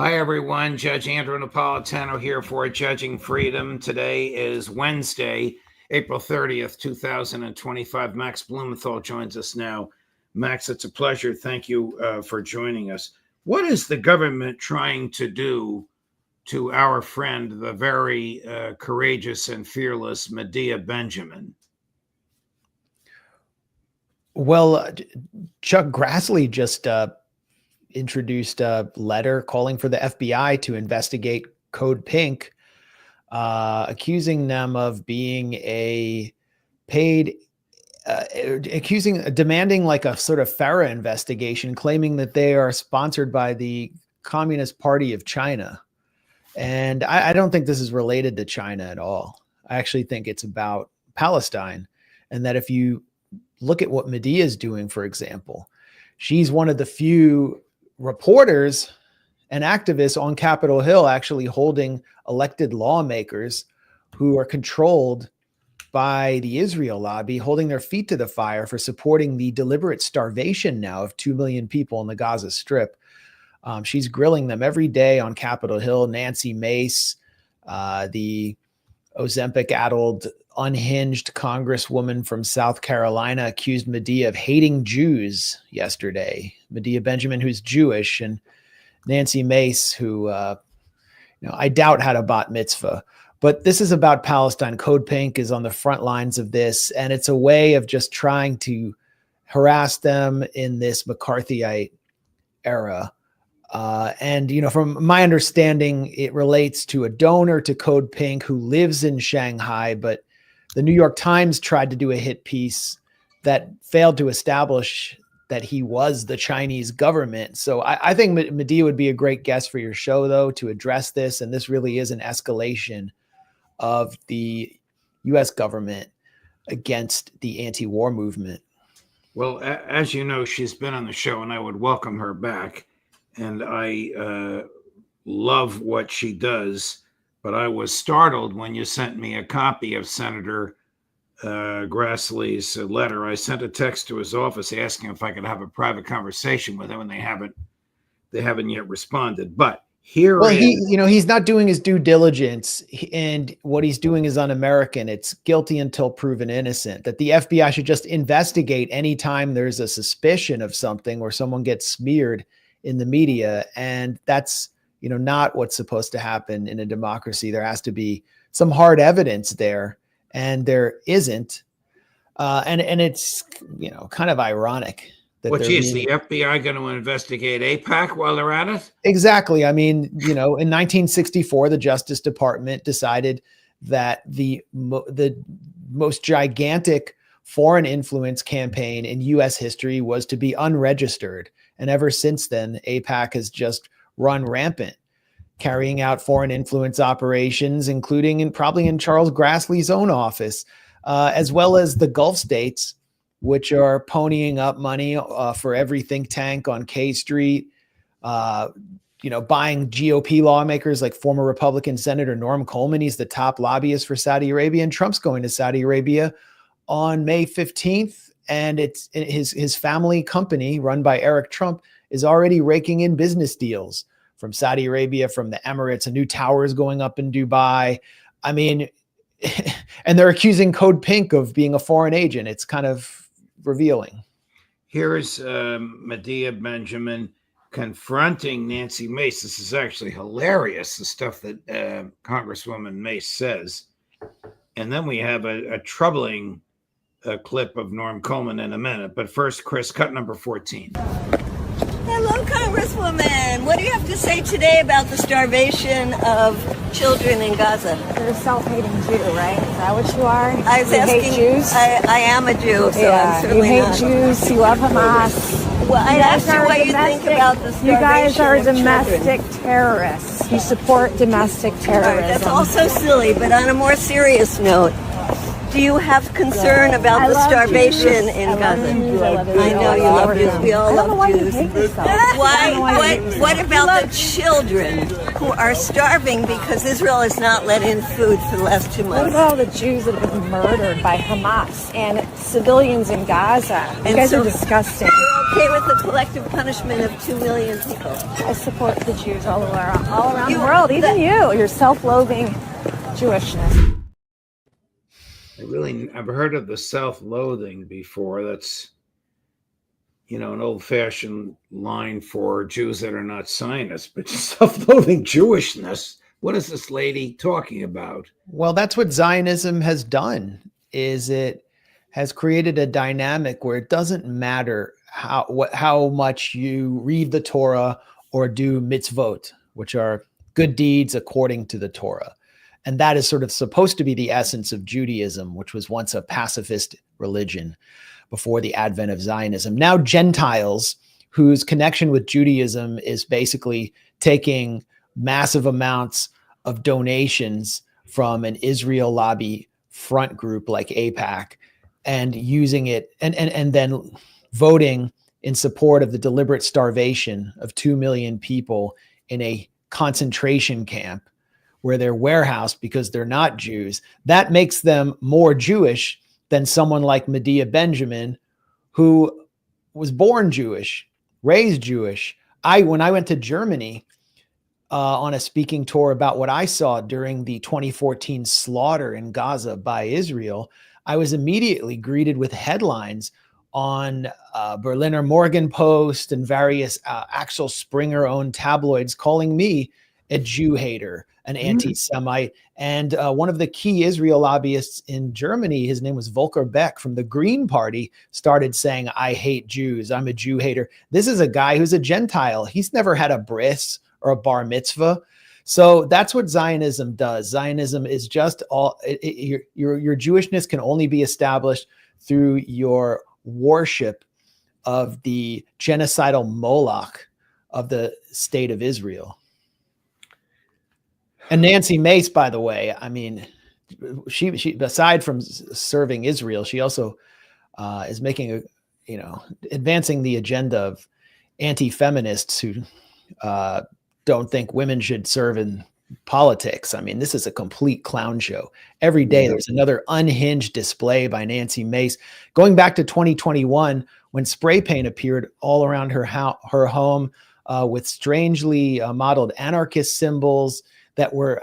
Hi, everyone. Judge Andrew Napolitano here for Judging Freedom. Today is Wednesday, April 30th, 2025. Max Blumenthal joins us now. Max, it's a pleasure. Thank you for joining us. What is the government trying to do to our friend, the very courageous and fearless Medea Benjamin? Well, Chuck Grassley just introduced a letter calling for the FBI to investigate Code Pink, accusing them of being a paid, demanding like a sort of FARA investigation, claiming that they are sponsored by the Communist Party of China. And I don't think this is related to China at all. I actually think it's about Palestine, and that if you look at what Medea is doing, for example, she's one of the few reporters and activists on Capitol Hill actually holding elected lawmakers who are controlled by the Israel lobby, holding their feet to the fire for supporting the deliberate starvation now of 2 million people in the Gaza Strip. She's grilling them every day on Capitol Hill. Nancy Mace, the Ozempic-addled, unhinged congresswoman from South Carolina, accused Medea of hating Jews yesterday. Medea Benjamin, who's Jewish, and Nancy Mace, who I doubt had a bat mitzvah. But this is about Palestine. Code Pink is on the front lines of this, and it's a way of just trying to harass them in this McCarthyite era. From my understanding, it relates to a donor to Code Pink who lives in Shanghai, but the New York Times tried to do a hit piece that failed to establish that he was the Chinese government. So I think Medea would be a great guest for your show, though, to address this. And this really is an escalation of the U.S. government against the anti-war movement. Well, as you know, she's been on the show, and I would welcome her back. And I love what she does. But I was startled when you sent me a copy of Senator Grassley's letter. I sent a text to his office asking if I could have a private conversation with him, and they haven't yet responded. But he's not doing his due diligence, and what he's doing is un-American. It's guilty until proven innocent. That the FBI should just investigate anytime there's a suspicion of something or someone gets smeared in the media, and that's not what's supposed to happen in a democracy. There has to be some hard evidence there, and there isn't. And it's, kind of ironic that is the FBI going to investigate AIPAC while they're at it? Exactly. I mean, in 1964, the Justice Department decided that the most gigantic foreign influence campaign in U.S. history was to be unregistered. And ever since then, AIPAC has just run rampant, carrying out foreign influence operations, including probably in Charles Grassley's own office, as well as the Gulf states, which are ponying up money for every think tank on K Street, buying GOP lawmakers like former Republican Senator Norm Coleman. He's the top lobbyist for Saudi Arabia, and Trump's going to Saudi Arabia on May 15th. And it's his family company run by Eric Trump is already raking in business deals from Saudi Arabia, from the Emirates. A new tower is going up in Dubai. I mean, and they're accusing Code Pink of being a foreign agent. It's kind of revealing. Here's Medea Benjamin confronting Nancy Mace. This is actually hilarious, the stuff that Congresswoman Mace says. And then we have a troubling clip of Norm Coleman in a minute. But first, Chris, cut number 14. Hello, Congresswoman. What do you have to say today about the starvation of children in Gaza? You're a self-hating Jew, right? Is that what you are? I was asking, hate Jews? I am a Jew, so yeah, I'm certainly you hate not. Jews, you love Hamas. Well, I asked you what you think about the starvation. You guys are of domestic children. terrorists. You support domestic terrorism. That's also silly, but on a more serious note, Do you have concern about the starvation in Gaza? I know you love Jews. We all love Jews. What about the children who are starving because Israel has not let in food for the last 2 months? What about all the Jews that have been murdered by Hamas and civilians in Gaza? You guys are disgusting. You're okay with the collective punishment of 2 million people? I support the Jews all around the world, even you, your self-loathing Jewishness. I've heard of the self-loathing before. That's, an old-fashioned line for Jews that are not Zionists, but self-loathing Jewishness. What is this lady talking about? Well, that's what Zionism has done, is it has created a dynamic where it doesn't matter how much you read the Torah or do mitzvot, which are good deeds according to the Torah. And that is sort of supposed to be the essence of Judaism, which was once a pacifist religion before the advent of Zionism. Now Gentiles, whose connection with Judaism is basically taking massive amounts of donations from an Israel lobby front group like AIPAC and using it and then voting in support of the deliberate starvation of 2 million people in a concentration camp where they're warehoused because they're not Jews. That makes them more Jewish than someone like Medea Benjamin, who was born Jewish, raised Jewish. When I went to Germany on a speaking tour about what I saw during the 2014 slaughter in Gaza by Israel, I was immediately greeted with headlines on Berliner Morgenpost and various Axel Springer-owned tabloids calling me a Jew hater, an anti-Semite. And one of the key Israel lobbyists in Germany, his name was Volker Beck from the Green Party, started saying, I hate Jews. I'm a Jew hater. This is a guy who's a Gentile. He's never had a bris or a bar mitzvah. So that's what Zionism does. Zionism is just your Jewishness can only be established through your worship of the genocidal Moloch of the state of Israel. And Nancy Mace, by the way, I mean, she aside from serving Israel, she also is making advancing the agenda of anti-feminists who don't think women should serve in politics. I mean, this is a complete clown show. Every day there's another unhinged display by Nancy Mace. Going back to 2021, when spray paint appeared all around her home with strangely modeled anarchist symbols that were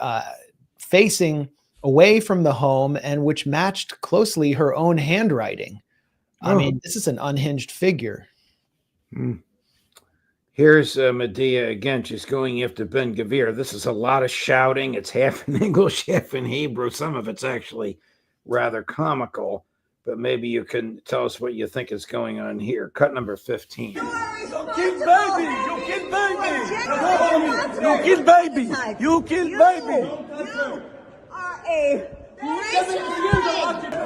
facing away from the home and which matched closely her own handwriting. I mean, this is an unhinged figure. Here's Medea again. She's going after Ben-Gvir. This is a lot of shouting. It's half in English, half in Hebrew. Some of it's actually rather comical, but maybe you can tell us what you think is going on here. Cut number 15. You kill baby! You kill baby! You kill baby! You kill baby! You are a racist.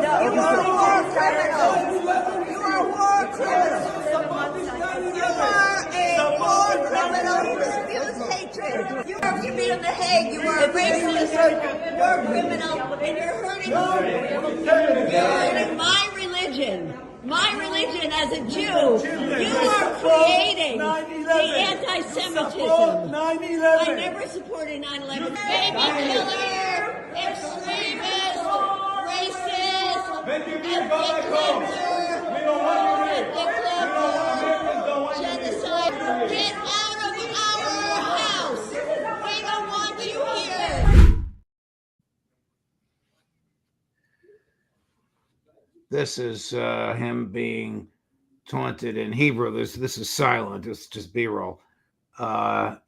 No, you are a war criminal. You are a war criminal. You are a war criminal who spews hatred. You have to be in The Hague. You are a racist, war criminal, and you're hurting my religion. My religion as a Jew. You are creating the anti-Semitism. I never supported 9/11. Baby killer, extremist, racist, ethnic genocide. Get out of our house. We don't want you here. This is him being taunted in Hebrew. This is silent. It's just B-roll.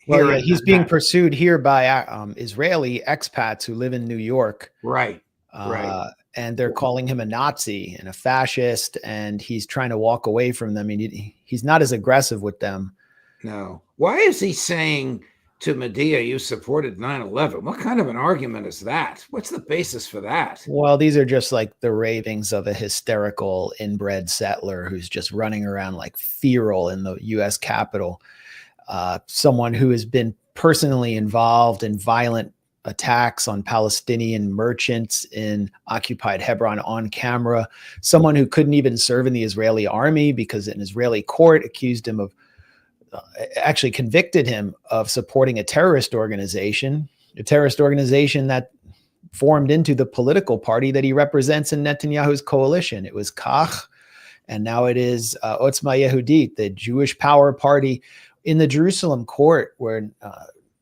He's being pursued here by Israeli expats who live in New York. Right. And they're calling him a Nazi and a fascist, and he's trying to walk away from them. He's not as aggressive with them. No. Why is he saying to Medea, you supported 9/11? What kind of an argument is that? What's the basis for that? Well, these are just like the ravings of a hysterical inbred settler who's just running around like feral in the U.S. Capitol. Someone who has been personally involved in violent attacks on Palestinian merchants in occupied Hebron on camera, someone who couldn't even serve in the Israeli army because an Israeli court accused him of, actually convicted him of supporting a terrorist organization that formed into the political party that he represents in Netanyahu's coalition. It was Kach, and now it is Otzma Yehudit, the Jewish Power Party. In the Jerusalem court where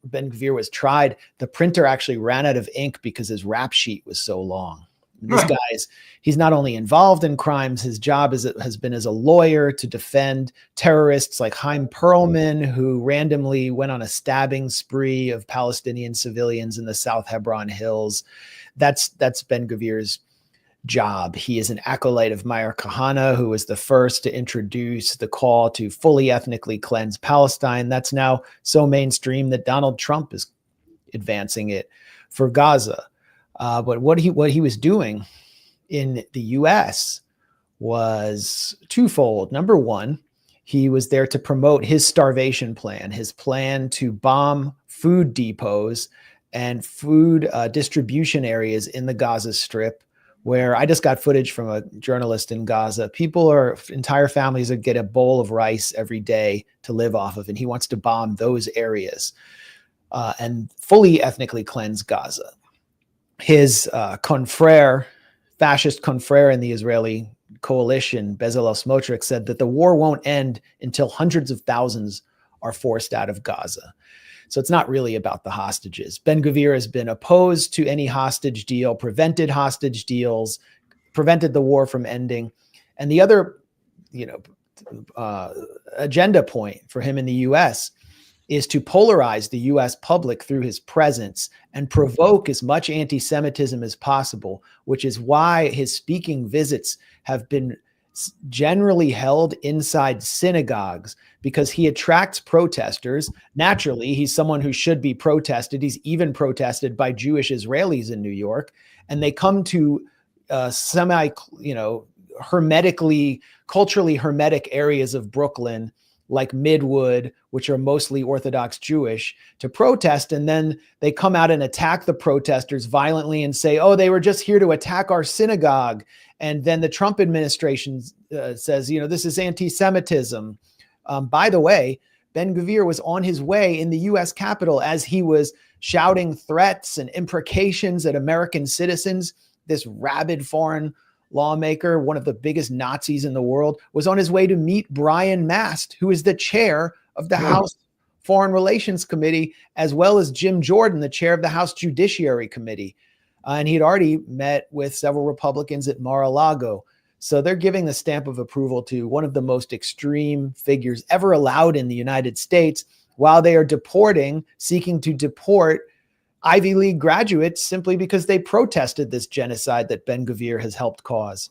Ben-Gvir was tried, the printer actually ran out of ink because his rap sheet was so long. This he's not only involved in crimes, his job has been as a lawyer to defend terrorists like Chaim Perlman, who randomly went on a stabbing spree of Palestinian civilians in the South Hebron Hills. That's Ben-Gvir's job. He is an acolyte of Meir Kahane, who was the first to introduce the call to fully ethnically cleanse Palestine. That's now so mainstream that Donald Trump is advancing it for Gaza. But what he was doing in the U.S. was twofold. Number one, he was there to promote his starvation plan, his plan to bomb food depots and food distribution areas in the Gaza Strip, where I just got footage from a journalist in Gaza. Entire families that get a bowl of rice every day to live off of, and he wants to bomb those areas and fully ethnically cleanse Gaza. His fascist confrere in the Israeli coalition, Bezalel Smotrich, said that the war won't end until hundreds of thousands are forced out of Gaza. So it's not really about the hostages. Ben-Gvir has been opposed to any hostage deal, prevented hostage deals, prevented the war from ending. And the other, agenda point for him in the U.S. is to polarize the U.S. public through his presence and provoke as much anti-Semitism as possible, which is why his speaking visits have been generally held inside synagogues, because he attracts protesters. Naturally, he's someone who should be protested. He's even protested by Jewish Israelis in New York, and they come to culturally hermetic areas of Brooklyn, like Midwood, which are mostly Orthodox Jewish, to protest. And then they come out and attack the protesters violently and say, oh, they were just here to attack our synagogue. And then the Trump administration says, this is anti-Semitism. By the way, Ben-Gvir was on his way in the U.S. Capitol as he was shouting threats and imprecations at American citizens. This rabid foreign lawmaker, one of the biggest Nazis in the world, was on his way to meet Brian Mast, who is the chair of the House Foreign Relations Committee, as well as Jim Jordan, the chair of the House Judiciary Committee. And he'd already met with several Republicans at Mar-a-Lago. So they're giving the stamp of approval to one of the most extreme figures ever allowed in the United States, while they are seeking to deport Ivy League graduates simply because they protested this genocide that Ben-Gvir has helped cause.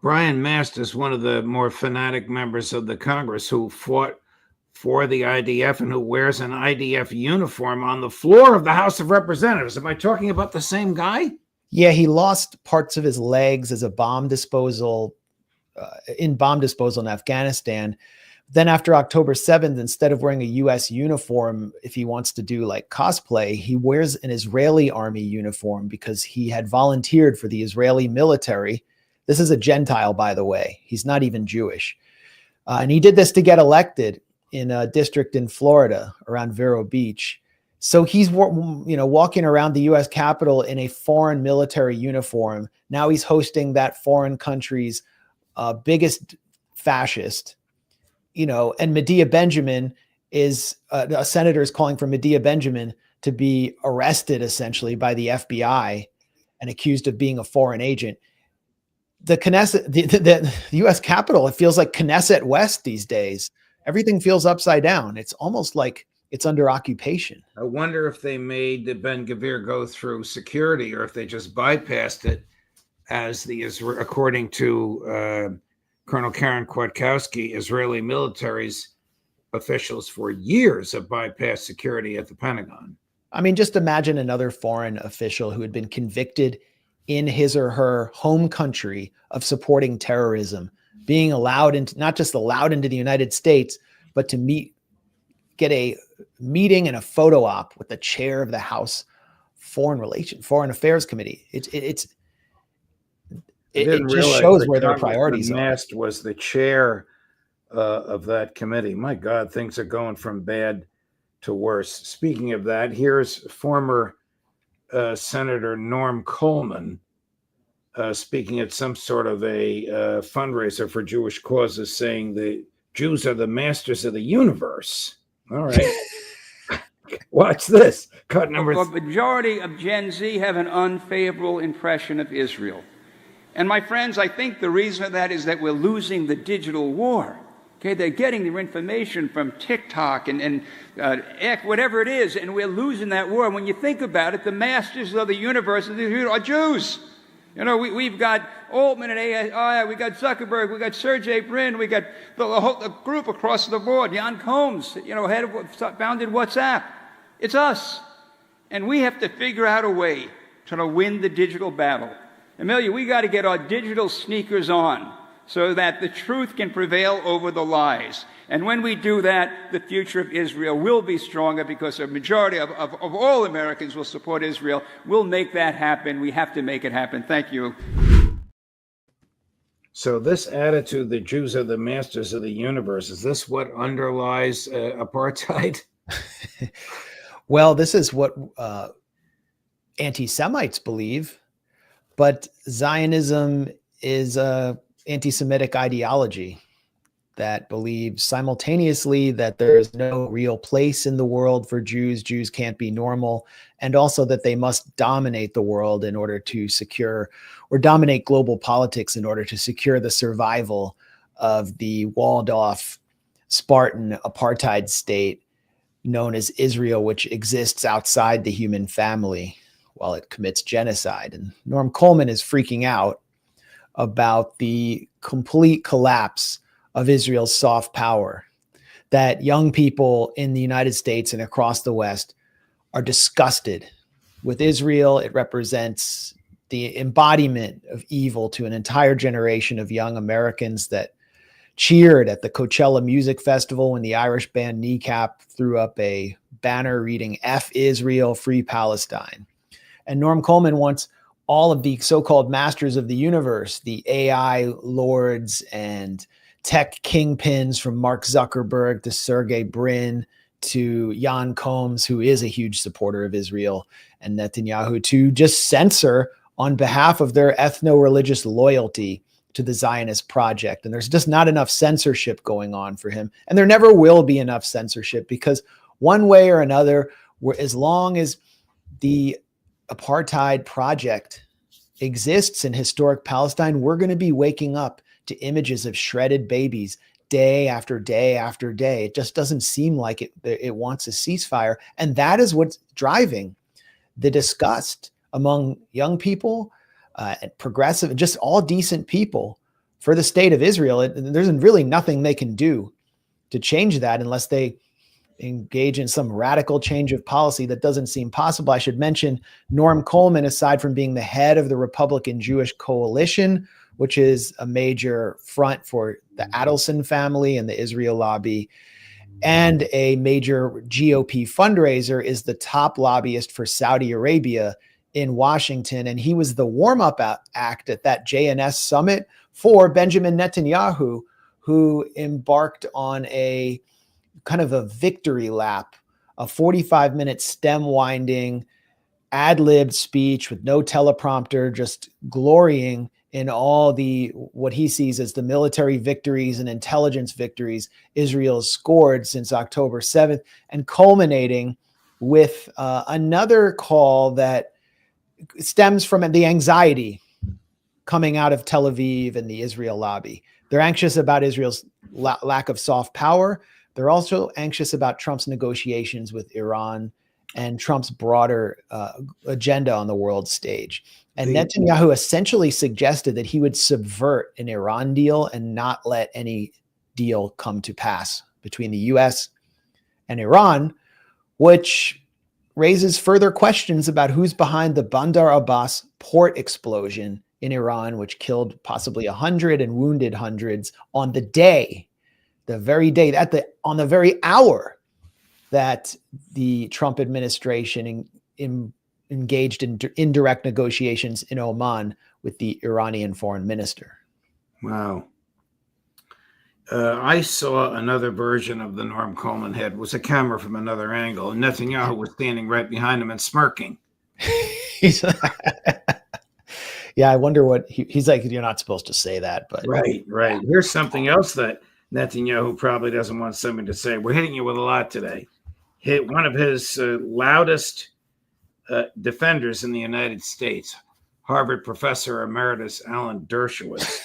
Brian Mast is one of the more fanatic members of the Congress who fought for the IDF and who wears an IDF uniform on the floor of the House of Representatives. Am I talking about the same guy? Yeah, he lost parts of his legs as a bomb disposal in Afghanistan. Then after October 7th, instead of wearing a U.S. uniform, if he wants to do like cosplay, he wears an Israeli army uniform because he had volunteered for the Israeli military. This is a Gentile, by the way. He's not even Jewish. And he did this to get elected in a district in Florida around Vero Beach. So he's, walking around the U.S. Capitol in a foreign military uniform. Now he's hosting that foreign country's biggest fascist. And Medea Benjamin is a senator is calling for Medea Benjamin to be arrested essentially by the FBI and accused of being a foreign agent. The Knesset, the U.S. Capitol, it feels like Knesset West these days. Everything feels upside down. It's almost like it's under occupation. I wonder if they made the Ben-Gvir go through security or if they just bypassed it, according to Colonel Karen Kwiatkowski, Israeli military's officials for years have bypassed security at the Pentagon. I mean, just imagine another foreign official who had been convicted in his or her home country of supporting terrorism, being not just allowed into the United States, but to get a meeting and a photo op with the chair of the House foreign affairs committee. It Didn't just realize shows that where their Congressman priorities are. Mast was the chair of that committee. My God, things are going from bad to worse. Speaking of that, here's former Senator Norm Coleman speaking at some sort of a fundraiser for Jewish causes, saying the Jews are the masters of the universe. All right. Watch this. Cut number The majority of Gen Z have an unfavorable impression of Israel. And my friends, I think the reason for that is that we're losing the digital war. Okay, they're getting their information from TikTok and X, whatever it is, and we're losing that war. When you think about it, the masters of the universe are Jews. You know, we've got Altman and AI, we got Zuckerberg, we got Sergey Brin, we got the group across the board, Jan Combs, founded WhatsApp. It's us. And we have to figure out a way to win the digital battle. Amelia, we got to get our digital sneakers on so that the truth can prevail over the lies. And when we do that, the future of Israel will be stronger because a majority of all Americans will support Israel. We'll make that happen. We have to make it happen. Thank you. So this attitude, the Jews are the masters of the universe, is this what underlies apartheid? Well, this is what anti-Semites believe, but Zionism is a anti-Semitic ideology that believes simultaneously that there is no real place in the world for Jews. Jews can't be normal, and also that they must dominate the world in order to secure, or dominate global politics in order to secure the survival of the walled-off Spartan apartheid state known as Israel, which exists outside the human family while it commits genocide. And Norm Coleman is freaking out about the complete collapse of Israel's soft power, that young people in the United States and across the West are disgusted with Israel. It represents the embodiment of evil to an entire generation of young Americans that cheered at the Coachella Music Festival when the Irish band Kneecap threw up a banner reading "F Israel, Free Palestine." And Norm Coleman wants all of the so-called masters of the universe, the AI lords and tech kingpins from Mark Zuckerberg to Sergey Brin to Jan Combs, who is a huge supporter of Israel, and Netanyahu, to just censor on behalf of their ethno-religious loyalty to the Zionist project. And there's just not enough censorship going on for him. And there never will be enough censorship, because one way or another, as long as the apartheid project exists in historic Palestine, we're going to be waking up to images of shredded babies day after day after day. It just doesn't seem like it wants a ceasefire. And that is what's driving the disgust among young people, progressive, just all decent people for the state of Israel. There's really nothing they can do to change that unless they engage in some radical change of policy that doesn't seem possible. I should mention Norm Coleman, aside from being the head of the Republican Jewish Coalition, which is a major front for the Adelson family and the Israel lobby, and a major GOP fundraiser, is the top lobbyist for Saudi Arabia in Washington. And he was the warm-up act at that JNS summit for Benjamin Netanyahu, who embarked on a kind of a victory lap, a 45-minute stem-winding, ad-libbed speech with no teleprompter, just glorying in all the, what he sees as the military victories and intelligence victories Israel has scored since October 7th, and culminating with another call that stems from the anxiety coming out of Tel Aviv and the Israel lobby. They're anxious about Israel's lack of soft power. They're also anxious about Trump's negotiations with Iran and Trump's broader agenda on the world stage. And Netanyahu essentially suggested that he would subvert an Iran deal and not let any deal come to pass between the US and Iran, which raises further questions about who's behind the Bandar Abbas port explosion in Iran, which killed possibly 100 and wounded hundreds on the day, the very day, on the very hour that the Trump administration engaged in indirect negotiations in Oman with the Iranian foreign minister. Wow. I saw another version of the Norm Coleman head. It was a camera from another angle, and Netanyahu was standing right behind him and smirking. Yeah, I wonder what he's like. You're not supposed to say that, but right. Here's something else that Netanyahu probably doesn't want somebody to say. We're hitting you with a lot today. One of his loudest defenders in the United States, Harvard professor emeritus Alan Dershowitz,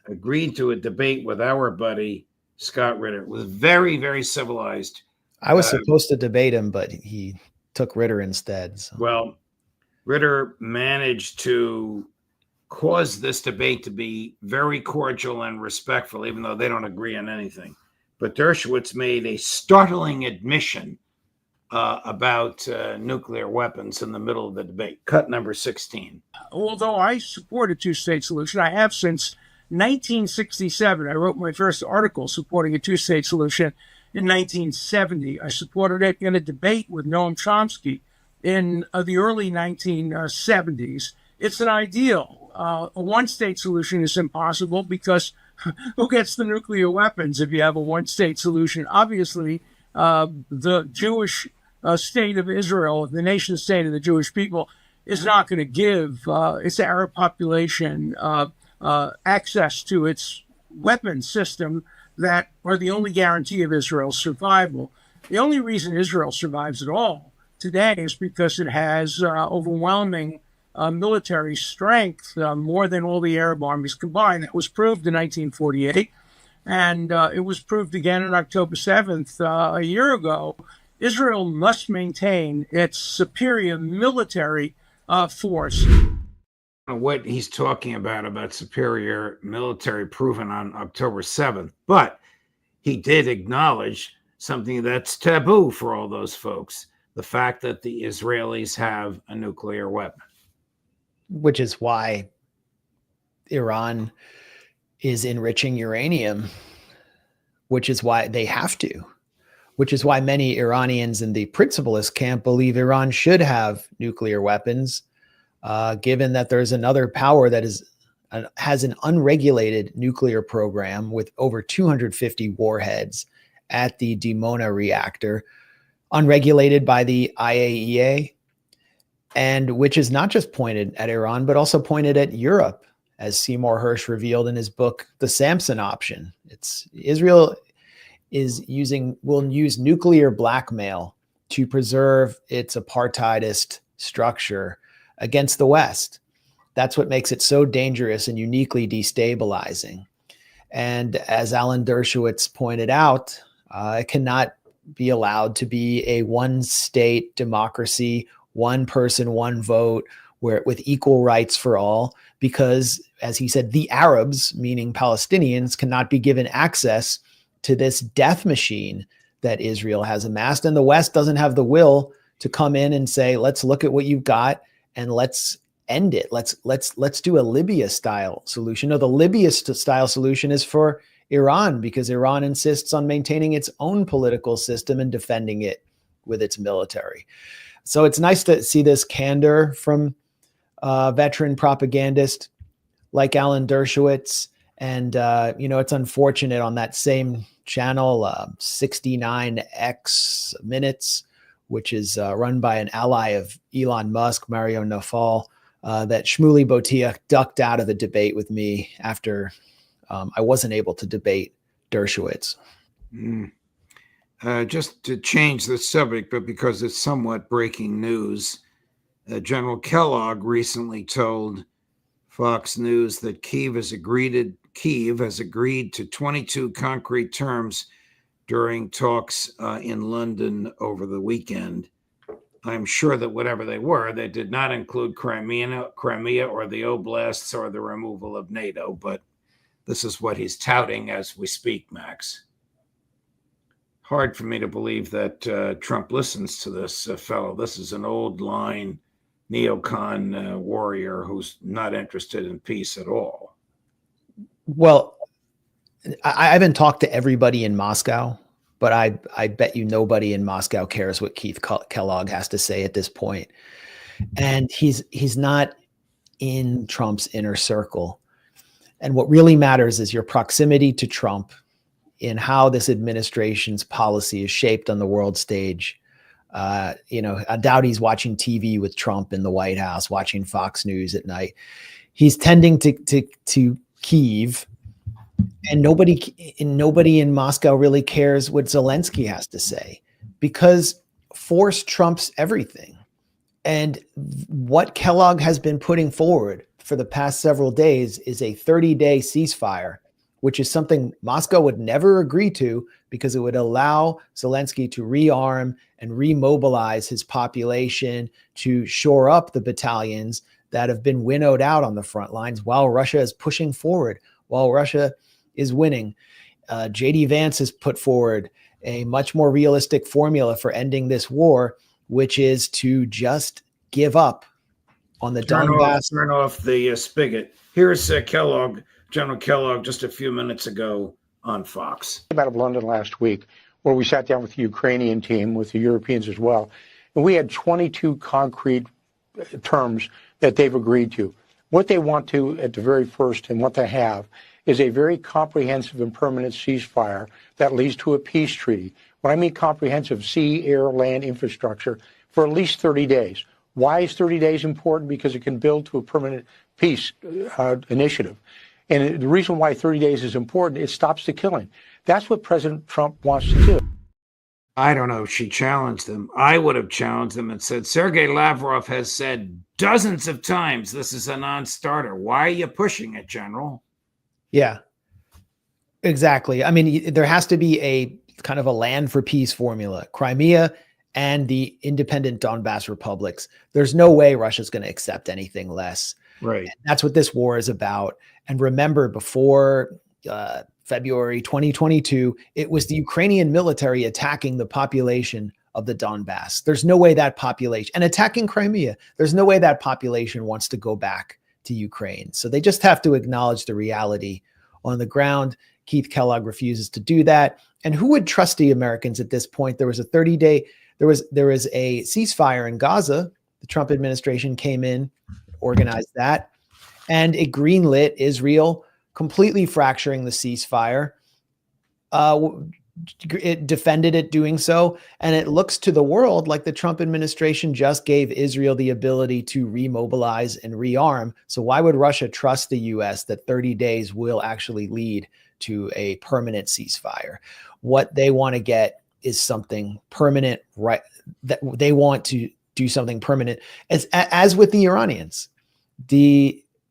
agreed to a debate with our buddy Scott Ritter. It was very, very civilized. I was supposed to debate him, but he took Ritter instead. So. Well, Ritter managed to cause this debate to be very cordial and respectful, even though they don't agree on anything. But Dershowitz made a startling admission about nuclear weapons in the middle of the debate. Cut number 16. Although I support a two-state solution, I have since 1967. I wrote my first article supporting a two-state solution in 1970. I supported it in a debate with Noam Chomsky in the early 1970s. It's an ideal. A one-state solution is impossible because who gets the nuclear weapons if you have a one-state solution? Obviously, the Jewish state of Israel, the nation state of the Jewish people, is not going to give its Arab population access to its weapons system that are the only guarantee of Israel's survival. The only reason Israel survives at all today is because it has overwhelming military strength, more than all the Arab armies combined. That was proved in 1948, and it was proved again on October 7th, a year ago. Israel must maintain its superior military force. What he's talking about superior military proven on October 7th, but he did acknowledge something that's taboo for all those folks, the fact that the Israelis have a nuclear weapon. Which is why Iran is enriching uranium, which is why they have to, which is why many Iranians in the principalist camp believe Iran should have nuclear weapons, given that there's another power that has an unregulated nuclear program with over 250 warheads at the Dimona reactor, unregulated by the IAEA, and which is not just pointed at Iran, but also pointed at Europe, as Seymour Hersh revealed in his book, The Samson Option. Israel will use nuclear blackmail to preserve its apartheidist structure against the West. That's what makes it so dangerous and uniquely destabilizing. And as Alan Dershowitz pointed out, it cannot be allowed to be a one-state democracy, one person, one vote, with equal rights for all, because, as he said, the Arabs, meaning Palestinians, cannot be given access to this death machine that Israel has amassed. And the West doesn't have the will to come in and say, let's look at what you've got and let's end it. Let's do a Libya-style solution. No, the Libya-style solution is for Iran, because Iran insists on maintaining its own political system and defending it with its military. So it's nice to see this candor from a veteran propagandist like Alan Dershowitz. And, it's unfortunate on that same channel, 69X Minutes, which is run by an ally of Elon Musk, Mario Nawfal, that Shmuley Botia ducked out of the debate with me after I wasn't able to debate Dershowitz. Just to change the subject, but because it's somewhat breaking news, General Kellogg recently told Fox News that Kyiv has agreed to 22 concrete terms during talks in London over the weekend. I'm sure that whatever they were, they did not include Crimea or the Oblasts or the removal of NATO, but this is what he's touting as we speak, Max. Hard for me to believe that Trump listens to this fellow. This is an old line neocon warrior who's not interested in peace at all. Well, I haven't talked to everybody in Moscow, but I bet you nobody in Moscow cares what Keith Kellogg has to say at this point. and he's not in Trump's inner circle. And what really matters is your proximity to Trump in how this administration's policy is shaped on the world stage. I doubt he's watching TV with Trump in the White House, watching Fox News at night. He's tending to Kyiv, and nobody in Moscow really cares what Zelensky has to say, because force trumps everything. And what Kellogg has been putting forward for the past several days is a 30-day ceasefire, which is something Moscow would never agree to, because it would allow Zelensky to rearm and remobilize his population to shore up the battalions that have been winnowed out on the front lines while Russia is pushing forward, while Russia is winning. J.D. Vance has put forward a much more realistic formula for ending this war, which is to just give up on the Donbass. Turn off the spigot. Here's Kellogg, General Kellogg, just a few minutes ago on Fox. I came out of London last week, where we sat down with the Ukrainian team, with the Europeans as well, and we had 22 concrete terms that they've agreed to. What they want to, at the very first, and what they have, is a very comprehensive and permanent ceasefire that leads to a peace treaty. When I mean comprehensive, sea, air, land infrastructure for at least 30 days. Why is 30 days important? Because it can build to a permanent peace initiative. And the reason why 30 days is important, it stops the killing. That's what President Trump wants to do. I don't know if she challenged them. I would have challenged them and said, Sergei Lavrov has said dozens of times this is a non-starter. Why are you pushing it, General? Yeah, exactly. I mean, there has to be a kind of a land for peace formula. Crimea and the independent Donbass republics. There's no way Russia's going to accept anything less. Right. And that's what this war is about. And remember, before February 2022, it was the Ukrainian military attacking the population of the Donbass. There's no way that population, and attacking Crimea, there's no way that population wants to go back to Ukraine. So they just have to acknowledge the reality on the ground. Keith Kellogg refuses to do that. And who would trust the Americans at this point? There was a 30-day, there was a ceasefire in Gaza. The Trump administration came in, organized that, and it greenlit Israel, completely fracturing the ceasefire. It defended it doing so. And it looks to the world like the Trump administration just gave Israel the ability to remobilize and rearm. So why would Russia trust the US that 30 days will actually lead to a permanent ceasefire? What they want to get is something permanent, right? That they want to do something permanent. As with the Iranians,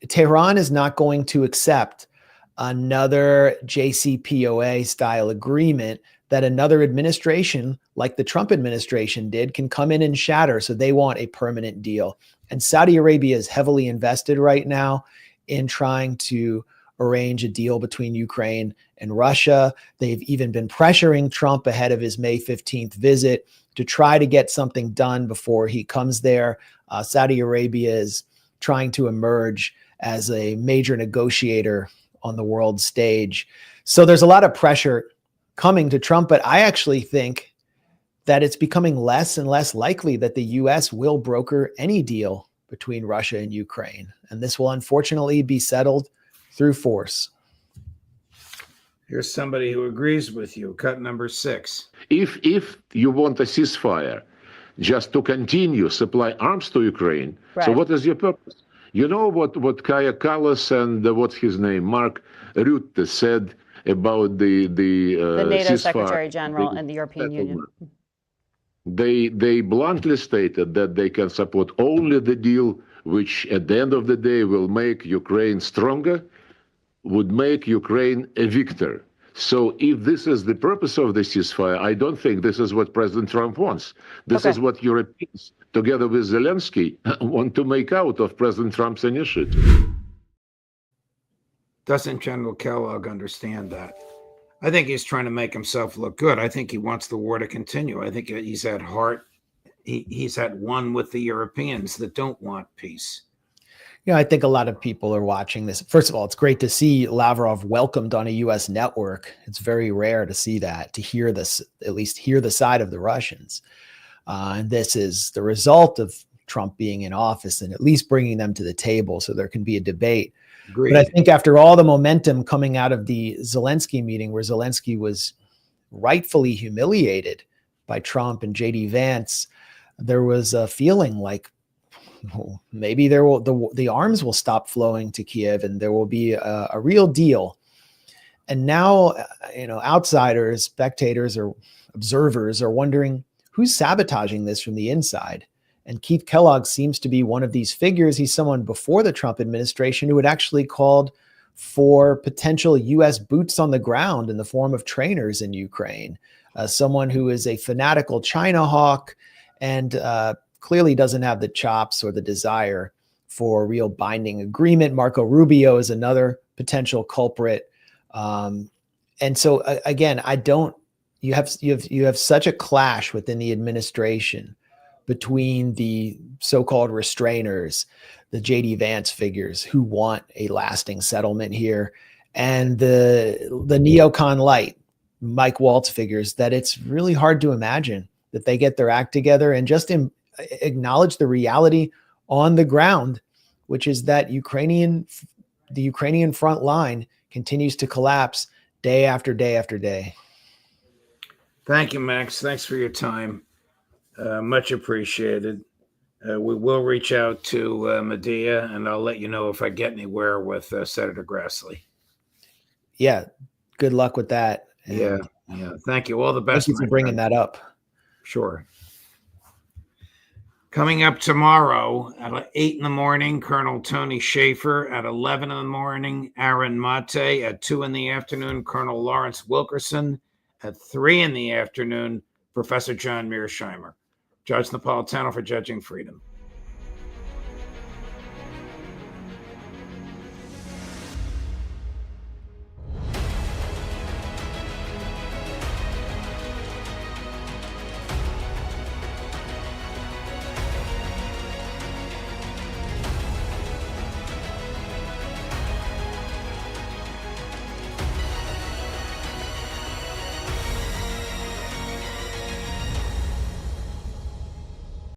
Tehran is not going to accept another JCPOA style agreement that another administration like the Trump administration did can come in and shatter. So they want a permanent deal. And Saudi Arabia is heavily invested right now in trying to arrange a deal between Ukraine and Russia. They've even been pressuring Trump ahead of his May 15th visit to try to get something done before he comes there. Saudi Arabia is trying to emerge as a major negotiator on the world stage. So there's a lot of pressure coming to Trump, but I actually think that it's becoming less and less likely that the US will broker any deal between Russia and Ukraine. And this will unfortunately be settled through force. Here's somebody who agrees with you. Cut number 6. If you want a ceasefire just to continue supply arms to Ukraine, right. So what is your purpose? You know what Kaja Kallas and what's his name, Mark Rutte said about the NATO ceasefire. Secretary General and the European Union. They bluntly stated that they can support only the deal which at the end of the day will make Ukraine stronger, would make Ukraine a victor. So if this is the purpose of the ceasefire, I don't think this is what President Trump wants. This is what Europeans, together with Zelensky, want to make out of President Trump's initiative. Doesn't General Kellogg understand that? I think he's trying to make himself look good. I think he wants the war to continue. I think he's at heart, he's at one with the Europeans that don't want peace. I think a lot of people are watching this. First of all, it's great to see Lavrov welcomed on a U.S. network. It's very rare to see that, to hear this, at least hear the side of the Russians. And this is the result of Trump being in office and at least bringing them to the table so there can be a debate. Agreed. But I think after all the momentum coming out of the Zelensky meeting, where Zelensky was rightfully humiliated by Trump and JD Vance, there was a feeling like maybe the arms will stop flowing to Kiev and there will be a real deal. And now, outsiders, spectators, or observers are wondering who's sabotaging this from the inside. And Keith Kellogg seems to be one of these figures. He's someone before the Trump administration who had actually called for potential U.S. boots on the ground in the form of trainers in Ukraine. Someone who is a fanatical China hawk and clearly doesn't have the chops or the desire for real binding agreement. Marco Rubio is another potential culprit. And so again, you have such a clash within the administration between the so-called restrainers, the JD Vance figures who want a lasting settlement here, and the neocon light, Mike Waltz figures, that it's really hard to imagine that they get their act together and just acknowledge the reality on the ground, which is that the Ukrainian front line continues to collapse day after day after day. Thank you, Max. Thanks for your time. Much appreciated. We will reach out to Medea, and I'll let you know if I get anywhere with Senator Grassley. Yeah, good luck with that. Yeah. Thank you. All the best. Thank you for bringing that up. Sure. Coming up tomorrow at 8 a.m, Colonel Tony Schaefer. At 11 a.m, Aaron Mate. At 2 p.m, Colonel Lawrence Wilkerson. At 3 p.m, Professor John Mearsheimer. Judge Napolitano for Judging Freedom.